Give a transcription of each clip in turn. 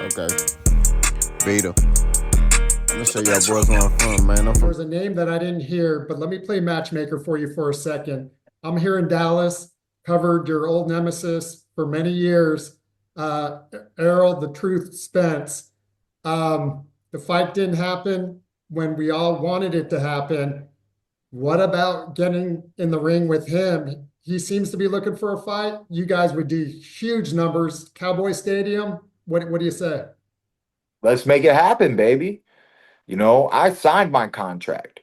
Okay. Vita. I'm gonna show y'all boys where I'm from, man. I'm There from. was a name that I didn't hear, but let me play matchmaker for you for a second. I'm here in Dallas, covered your old nemesis for many years, uh, Errol, the Truth Spence. The fight didn't happen when we all wanted it to happen. What about getting in the ring with him? He seems to be looking for a fight. You guys would do huge numbers. Cowboy Stadium. What do you say? Let's make it happen, baby. I signed my contract.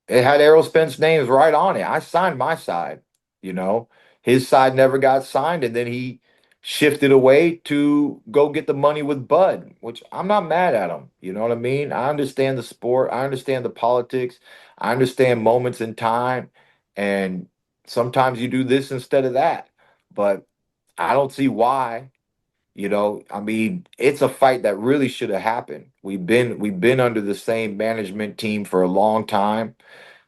It had Errol Spence's names right on it. I signed my side. You know, his side never got signed, and then he shifted away to go get the money with Bud, which I'm not mad at him. You know what I mean? I understand the sport, I understand the politics, I understand moments in time, and sometimes you do this instead of that. But I don't see why. I mean, it's a fight that really should have happened. We've been under the same management team for a long time.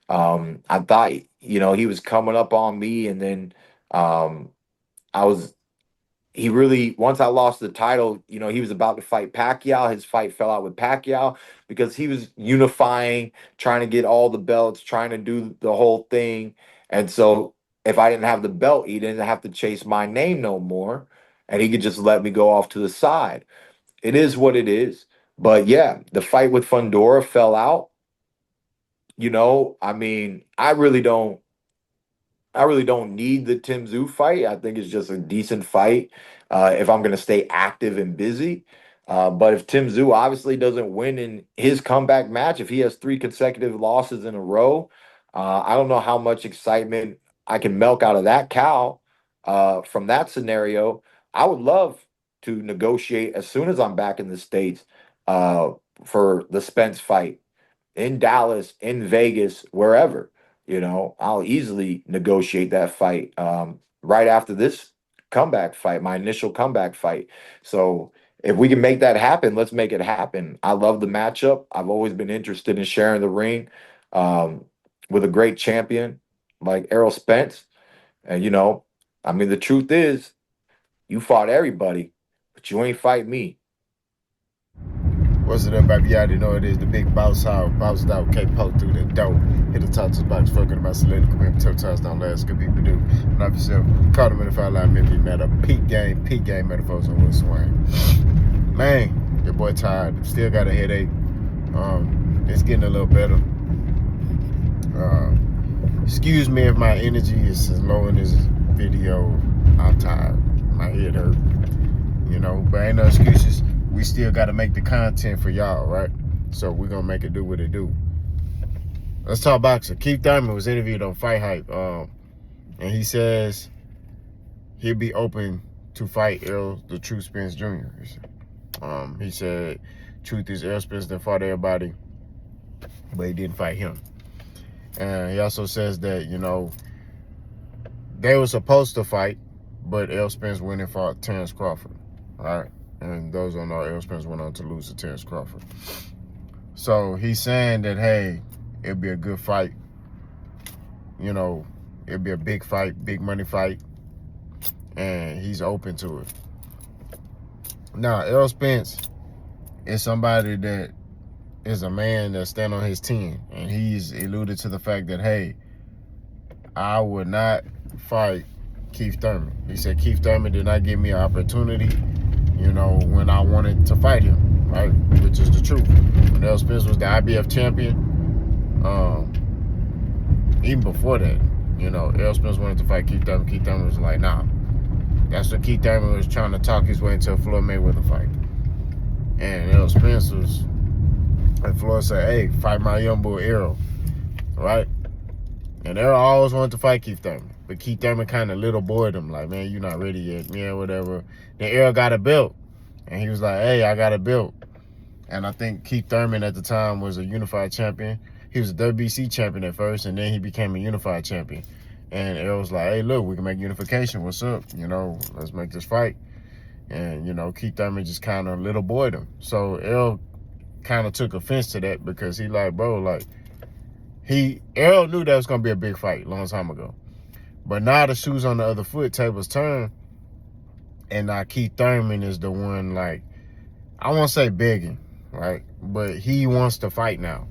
I thought, he was coming up on me, and then um, I was he really once I lost the title, he was about to fight Pacquiao. His fight fell out with Pacquiao because he was unifying, trying to get all the belts, trying to do the whole thing. And so if I didn't have the belt, he didn't have to chase my name no more, and he could just let me go off to the side. It is what it is. But yeah, the fight with Fundora fell out. I mean, I really don't need the Tim Tszyu fight. I think it's just a decent fight if I'm going to stay active and busy. But if Tim Tszyu obviously doesn't win in his comeback match, if he has three consecutive losses in a row, I don't know how much excitement I can milk out of that cow from that scenario. I would love to negotiate as soon as I'm back in the States uh, for the Spence fight in Dallas, in Vegas, wherever. I'll easily negotiate that fight right after this comeback fight, my initial comeback fight. So if we can make that happen, let's make it happen. I love the matchup. I've always been interested in sharing the ring um, with a great champion like Errol Spence. And I mean, the truth is, you fought everybody, but you ain't fight me. What's it up, baby? You already know it is the big boss out, bounced out, can't poke through the door. Hit the top to the box, fucking about select, come in, tough touchdown, last good people do. Not yourself, caught him in the foul line, maybe matter. Peak game metaphors on Will Swing. Man, your boy tired, still got a headache. It's getting a little better. Excuse me if my energy is as low in this video. I'm tired, my head hurt. But ain't no excuses. We still got to make the content for y'all, right? So we're gonna make it do what it do. Let's talk boxing. Keith Thurman was interviewed on Fight Hype, and he says he'll be open to fight Errol the Truth Spence Jr. He said truth is Errol Spence that fought everybody, but he didn't fight him. And he also says that they were supposed to fight, but Errol Spence went and fought Terrence Crawford. All right. And those don't know, Errol Spence went on to lose to Terrence Crawford. So he's saying that, hey, it'll be a good fight. It'll be a big fight, big money fight. And he's open to it. Now, Errol Spence is somebody that is a man that stand on his 10. And he's alluded to the fact that, hey, I would not fight Keith Thurman. He said Keith Thurman did not give me an opportunity when I wanted to fight him, right? Which is the truth. When Errol Spence was the IBF champion, even before that, Errol Spence wanted to fight Keith Thurman. Keith Thurman was like, nah. That's what Keith Thurman was trying to talk his way into a Floyd Mayweather fight. And Errol Spence was, and Floyd said, hey, fight my young boy Errol, right? And Errol always wanted to fight Keith Thurman. But Keith Thurman kind of little boyed him, like, man, you're not ready yet, yeah, whatever. Then Errol got a belt. And he was like, hey, I got a belt. And I think Keith Thurman at the time was a unified champion. He was a WBC champion at first, and then he became a unified champion. And Errol was like, hey, look, we can make unification. What's up? Let's make this fight. And, Keith Thurman just kind of little boyed him. So Errol kind of took offense to that because he like, bro, like, Errol knew that was going to be a big fight a long time ago. But now the shoe's on the other foot, tables turn. And now Keith Thurman is the one, like, I won't say begging, right? But he wants to fight now.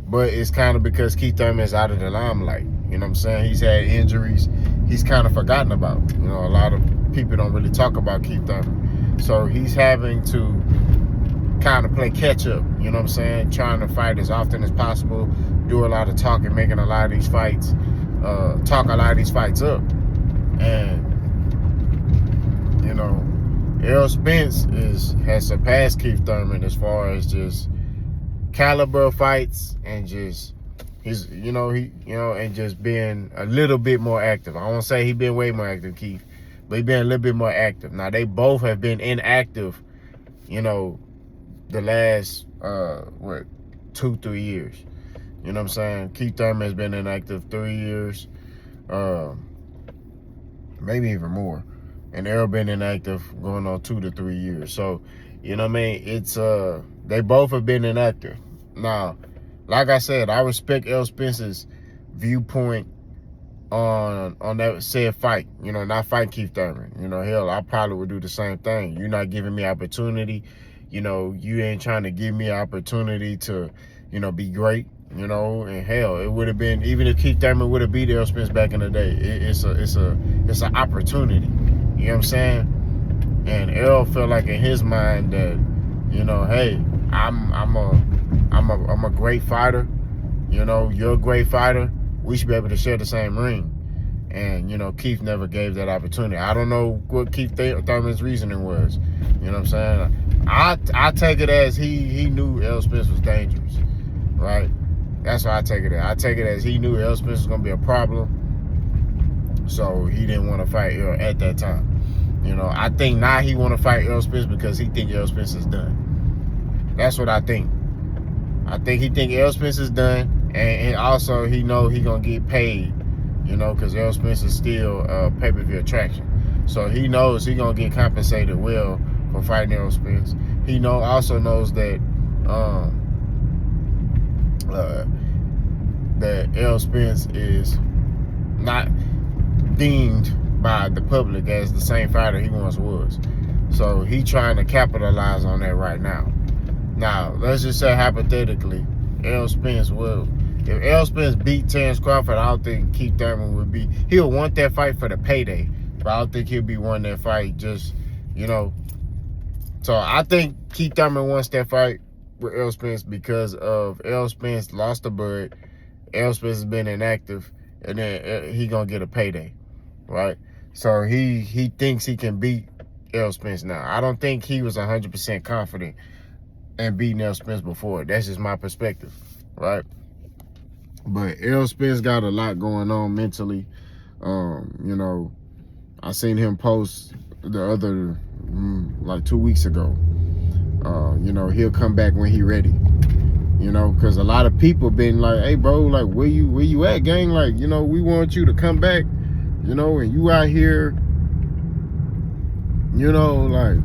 But it's kind of because Keith Thurman is out of the limelight. You know what I'm saying? He's had injuries. He's kind of forgotten about. You know, a lot of people don't really talk about Keith Thurman. So he's having to kind of play catch up. You know what I'm saying? Trying to fight as often as possible, do a lot of talking, making a lot of these fights, talk a lot of these fights up. And, you know, Errol Spence has surpassed Keith Thurman as far as just caliber of fights and just and just being a little bit more active. I won't say he's been way more active, Keith, but he's been a little bit more active. Now they both have been inactive, you know, the last 2-3 years. You know what I'm saying? Keith Thurman has been inactive 3 years, maybe even more. And Errol been inactive going on 2 to 3 years. So, you know what I mean? It's they both have been inactive. Now, like I said, I respect Errol Spence's viewpoint on that said fight. You know, not fight Keith Thurman. You know, hell, I probably would do the same thing. You're not giving me opportunity. You know, you ain't trying to give me an opportunity to, you know, be great. You know, and hell, it would have been, even if Keith Thurman would have beat Errol Spence back in the day, it's an opportunity. You know what I'm saying? And Errol felt like in his mind that, you know, hey, I'm a great fighter. You know, you're a great fighter. We should be able to share the same ring. And, you know, Keith never gave that opportunity. I don't know what Keith Thurman's reasoning was. You know what I'm saying? I take it as he knew Errol Spence was dangerous, right? That's what I take it as. I take it as he knew Errol Spence was going to be a problem. So he didn't want to fight Errol at that time. You know, I think now he want to fight Errol Spence because he think Errol Spence is done. That's what I think. I think he think Errol Spence is done, and also he know he gonna get paid. You know, because Errol Spence is still a pay-per-view attraction. So he knows he gonna get compensated well for fighting Errol Spence. He also knows that that Errol Spence is not deemed by the public as the same fighter he once was. So he trying to capitalize on that right now. Now, let's just say hypothetically, Errol Spence will. If Errol Spence beat Terrence Crawford, I don't think Keith Thurman would be. He'll want that fight for the payday, but I don't think he'll be wanting that fight just, you know. So I think Keith Thurman wants that fight with Errol Spence because of Errol Spence lost the bud. Errol Spence has been inactive, and then he gonna get a payday, right? So he thinks he can beat Errol Spence now. I don't think he was 100% confident in beating Errol Spence before. That's just my perspective, right? But Errol Spence got a lot going on mentally. You know, I seen him post the other, like 2 weeks ago. You know, he'll come back when he ready. You know, because a lot of people been like, hey, bro, like, where you at, gang? Like, you know, we want you to come back, you know, and you out here, you know, like,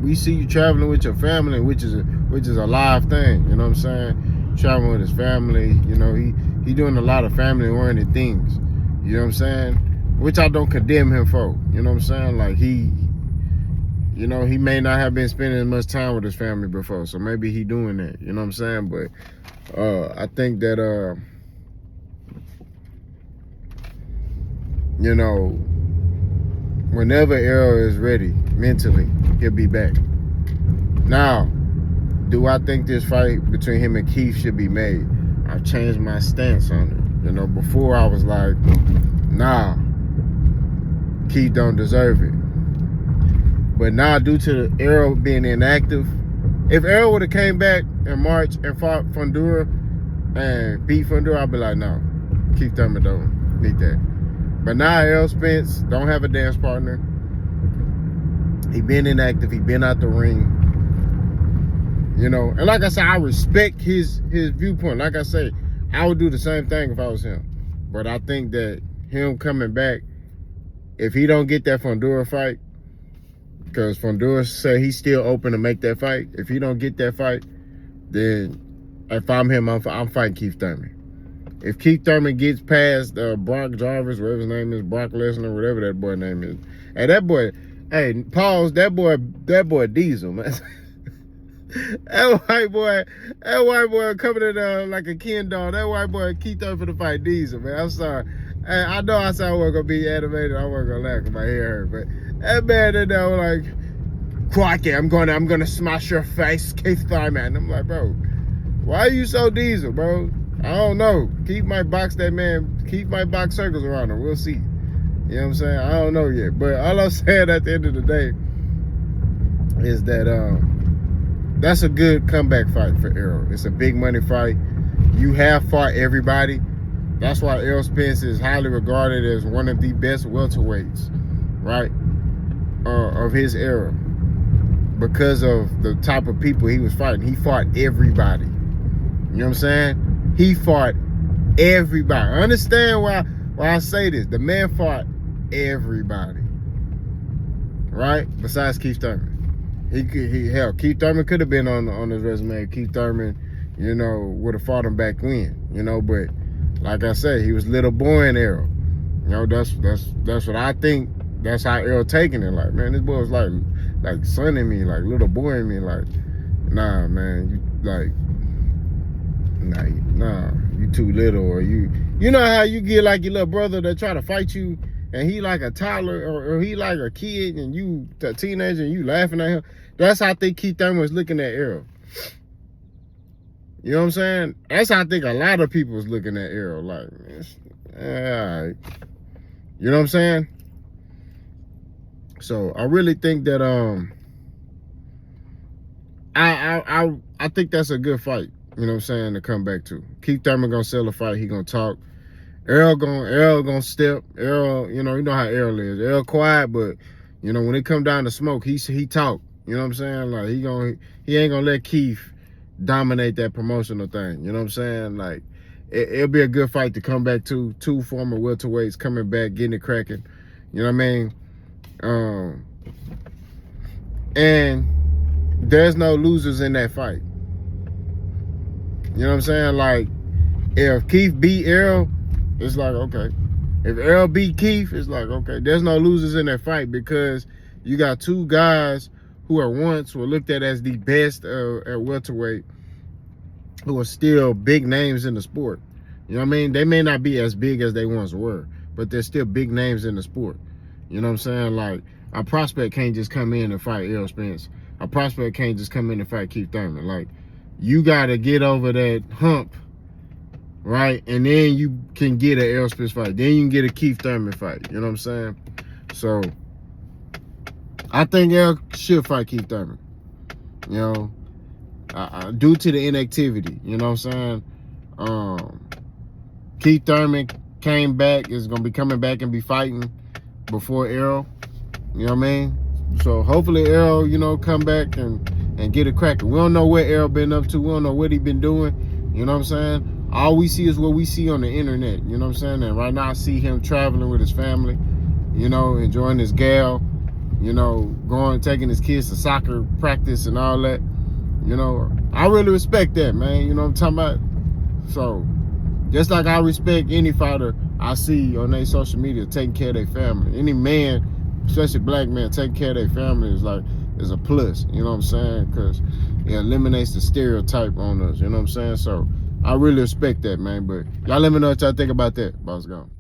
we see you traveling with your family, which is a live thing, you know what I'm saying? Traveling with his family, you know, he doing a lot of family-oriented things, you know what I'm saying? Which I don't condemn him for, you know what I'm saying? Like, you know, he may not have been spending as much time with his family before, so maybe he doing that, you know what I'm saying? But I think that, you know, whenever Errol is ready mentally, he'll be back. Now, do I think this fight between him and Keith should be made? I've changed my stance on it. You know, before I was like, nah, Keith don't deserve it. But now, due to Errol being inactive, if Errol would have came back in March and fought Fundora and beat Fundora, I'd be like, no, Keith Thurman don't need that. But now Errol Spence don't have a dance partner. He been inactive. He been out the ring. You know, and like I said, I respect his viewpoint. Like I say, I would do the same thing if I was him. But I think that him coming back, if he don't get that Fundora fight, because Fundora said he's still open to make that fight. If he don't get that fight, then if I'm him, I'm fighting Keith Thurman. If Keith Thurman gets past Brock Jarvis, whatever his name is, Brock Lesnar, whatever that boy name is, hey, that boy, hey, pause, that boy Diesel, man. that white boy coming in like a Ken doll. That white boy Keith Thurman for the fight Diesel, man. I'm sorry. I know I said I wasn't gonna be animated. I wasn't gonna laugh because my hair hurt, but that man in there was like, "Crikey, I'm gonna smash your face, Keith Thurman." I'm like, bro, why are you so Diesel, bro? I don't know. Keith might box that man. Keith might box circles around him. We'll see. You know what I'm saying? I don't know yet. But all I'm saying at the end of the day is that that's a good comeback fight for Errol. It's a big money fight. You have fought everybody. That's why Errol Spence is highly regarded as one of the best welterweights, right, of his era, because of the type of people he was fighting. He fought everybody. You know what I'm saying? He fought everybody. I understand why I say this. The man fought everybody, right? Besides Keith Thurman. Hell, Keith Thurman could have been on his resume. Keith Thurman, you know, would have fought him back when, you know, but like I said, he was little boy in Errol. You know, that's what I think. That's how Errol taking it. Like, man, this boy was like sonning me, like little boy in me, like, nah, man, you like, nah, you too little, or you know how you get like your little brother that try to fight you, and he like a toddler, or he like a kid, and you a teenager, and you laughing at him. That's how I think Keith Thurman was looking at Errol. You know what I'm saying? That's how I think a lot of people was looking at Errol. Like, all right. You know what I'm saying? So I really think that I think that's a good fight. You know what I'm saying, to come back to. Keith Thurman gonna sell a fight. He gonna talk. Errol gonna step. Errol, you know how Errol is. Errol quiet, but you know when it come down to smoke, he talk. You know what I'm saying? Like he ain't gonna let Keith dominate that promotional thing. You know what I'm saying? Like it'll be a good fight to come back to. Two former welterweights coming back, getting it cracking. You know what I mean? And there's no losers in that fight. You know what I'm saying? Like, if Keith beat Errol, it's like, okay. If Errol beat Keith, it's like, okay. There's no losers in that fight, because you got two guys who were looked at as the best at welterweight, who are still big names in the sport. You know what I mean? They may not be as big as they once were, but they're still big names in the sport. You know what I'm saying? Like, a prospect can't just come in and fight Errol Spence. A prospect can't just come in and fight Keith Thurman. Like, you got to get over that hump, right? And then you can get an Errol Spence fight. Then you can get a Keith Thurman fight. You know what I'm saying? So, I think Errol should fight Keith Thurman. You know, due to the inactivity. You know what I'm saying? Keith Thurman came back, is going to be coming back and be fighting before Errol. You know what I mean? So hopefully Errol, you know, come back and get it cracking. We don't know what Errol been up to. We don't know what he been doing. You know what I'm saying? All we see is what we see on the internet. You know what I'm saying? And right now I see him traveling with his family, you know, enjoying his gal, you know, taking his kids to soccer practice and all that. You know, I really respect that, man. You know what I'm talking about? So, just like I respect any fighter I see on their social media taking care of their family. Any man, especially black man, taking care of their family is a plus. You know what I'm saying? Because it eliminates the stereotype on us. You know what I'm saying? So, I really respect that, man. But y'all let me know what y'all think about that. Boss gone.